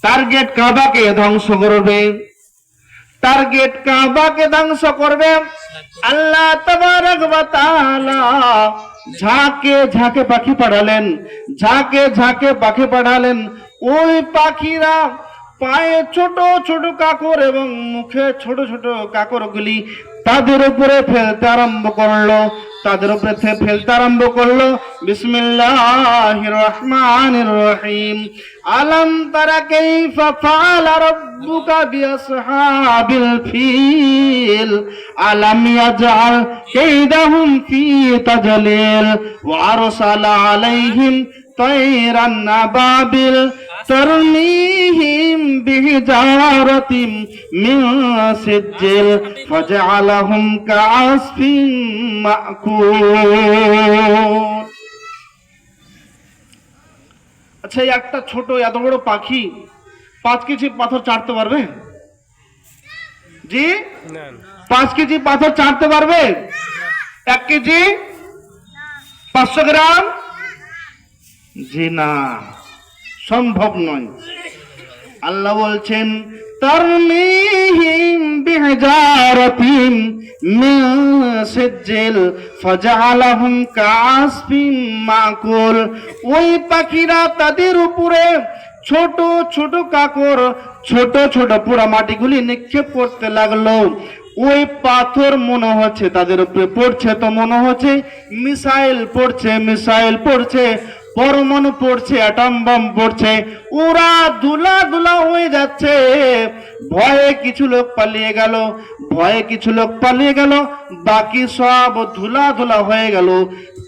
Target কাবাকে ধ্বংস করবে, টার্গেট কাবাকে ধ্বংস করবে। আল্লাহ তাবারক ওয়া তাআলা ঝাঁকে ঝাঁকে পাখি পাঠালেন, ঝাঁকে ঝাঁকে পাখি পাঠালেন। ওই পাখিরা পায়ে ছোট ছোট কাকর এবং মুখে ছোট ছোট কাকরগুলি তাদের উপরে ফেলতে আরম্ভ করলো, তাদের উপরে ফেলতে আরম্ভ করলো। বিসমিল্লাহির রহমানির রহিম। আলাম তারা কাইফা ফাআলা রাব্বুকা বিআসহাবিল ফিল আলাম ইয়াজআল কাইদাহুম ফি তাজলিল ওয়া আরসালা আলাইহিম তায়রান আবাবিল ترميهم بحجارة من سجيل فجعلهم كعصف مأكول। আচ্ছা, একটা ছোট এত বড় পাখি 5 কেজি পাথর চাটতে পারবে? জি, 5 কেজি পাথর চাটতে পারবে? 1 কেজি 500 গ্রাম? জি না, সম্ভব নয়। আল্লাহ বলছেন তারমিহিম বিহিজারাতিন মিন সিজ্জিল ফাজআলাহুম কাআসফিন মাকুল। ওই পাখিরা তাদের উপরে ছোট ছোট কাকর, ছোট ছোট পোড়া মাটিগুলি নিক্ষেপ করতে লাগলো। ওই পাথর মনে হচ্ছে তাদের উপরে পড়ছে, তো মনে হচ্ছে মিসাইল পড়ছে, মিসাইল পড়ছে, পরমাণু পড়ছে, অ্যাটম বম পড়ছে। ওরা ধুলা ধুলা হয়ে যাচ্ছে। ভয়ে কিছু লোক পালিয়ে গেল, ভয়ে কিছু লোক পালিয়ে গেল, বাকি সব ধুলা ধুলা হয়ে গেল।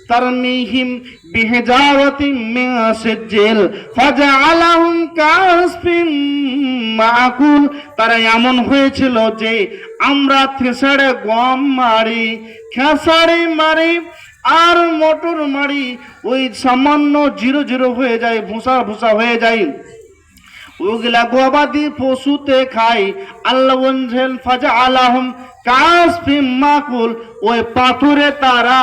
তারমিহিম বিহিজারাতিন মিন সিজ্জিল ফাজআলাহুম কাআসফিন মাকুল। তারা এমন হয়েছিল যে আমরা থেসাড়ে গম মারি, খেসারি মারি আর মটর মারি, ওই সামান্য জিরো জিরো হয়ে যায়, ভুসা ভুসা হয়ে যায়, ওগুলা গবাদি পশুতে খায়। আল্লাহ বলছেন ফাজআলাহুম কাআসফিন মাকুল। ওই পাথরে তারা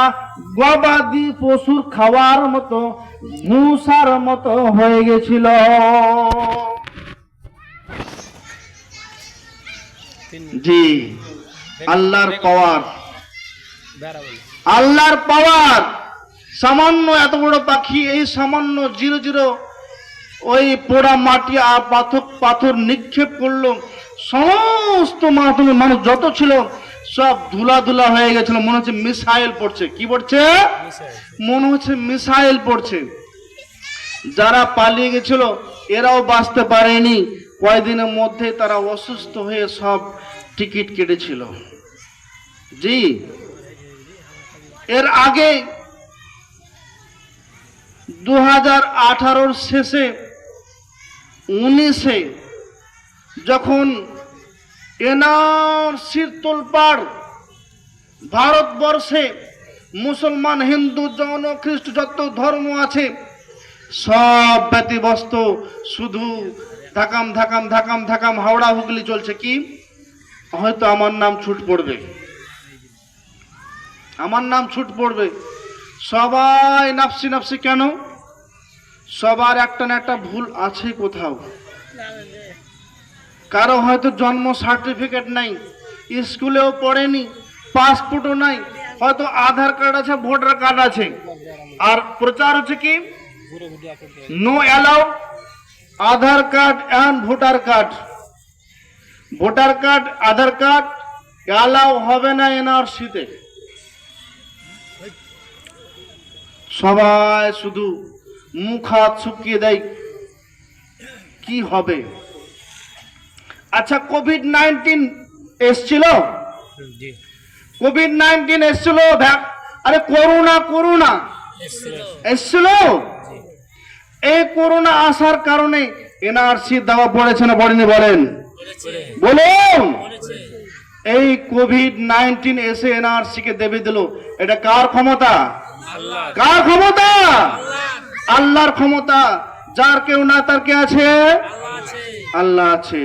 গবাদি পশুর খাওয়ার মতো, ভুসার মতো হয়ে গেছিল। জি, আল্লাহর পাওয়ার, আল্লাহর পাওয়ার। সামান্য এত বড় পাখি এই সামান্য জিরো জিরো ওই পোড়া মাটি আর পাথর নিক্ষেপ করলো। সমস্ত মানুষ যত ছিল সব ধুলা ধুলা হয়ে গেছিল। মনে হচ্ছে মিসাইল পড়ছে। কি পড়ছে? মনে হচ্ছে মিসাইল পড়ছে। যারা পালিয়ে গেছিল এরাও বাঁচতে পারেনি। কয়েকদিনের মধ্যে তারা অসুস্থ হয়ে সব টিকিট কেটেছিল। জি, এর আগে 2018 শেষে 19-এ যখন এনআরসির তোলপাড় ভারতবর্ষে মুসলমান, হিন্দু, জৈন, খ্রিস্ট যত ধর্ম আছে সব ব্যতিব্যস্ত, শুধু ধাকাম ধাকাম ধাকাম ধাকাম হাওড়া হুগলি চলছে। কি হয়তো আমার নাম ছুট পড়বে, আমার নাম ছুট পড়বে। সবাই নাফসি নাফসি। কেন? সবার একটা না একটা ভুল আছে কোথাও। কারো হয়তো জন্ম সার্টিফিকেট নাই, স্কুলেও পড়েনি, পাসপোর্টও নাই, হয়তো আধার কার্ড আছে, ভোটার কার্ড আছে, আর প্রচার হচ্ছে কি no allow Aadhaar card and voter card. Voter card, Aadhaar card allow হবে না এনআরসিতে। সবাই শুধু মুখ হাত শুকিয়ে দেয়, কি হবে। আচ্ছা, কোভিড-19 এসছিল, কোভিড-19 এসছিল, আরে করোনা করোনা এসছিল। এই করোনা আসার কারণে এনআরসি দেওয়া পড়েছে না পড়েনি? বলেন বলুন। এই কোভিড-19 এসে এনআরসি কে দেবে দিল। এটা কার ক্ষমতা? কার ক্ষমতা? আল্লাহর ক্ষমতা। যার কেউ না তার কে আছে? আল্লাহ আছে।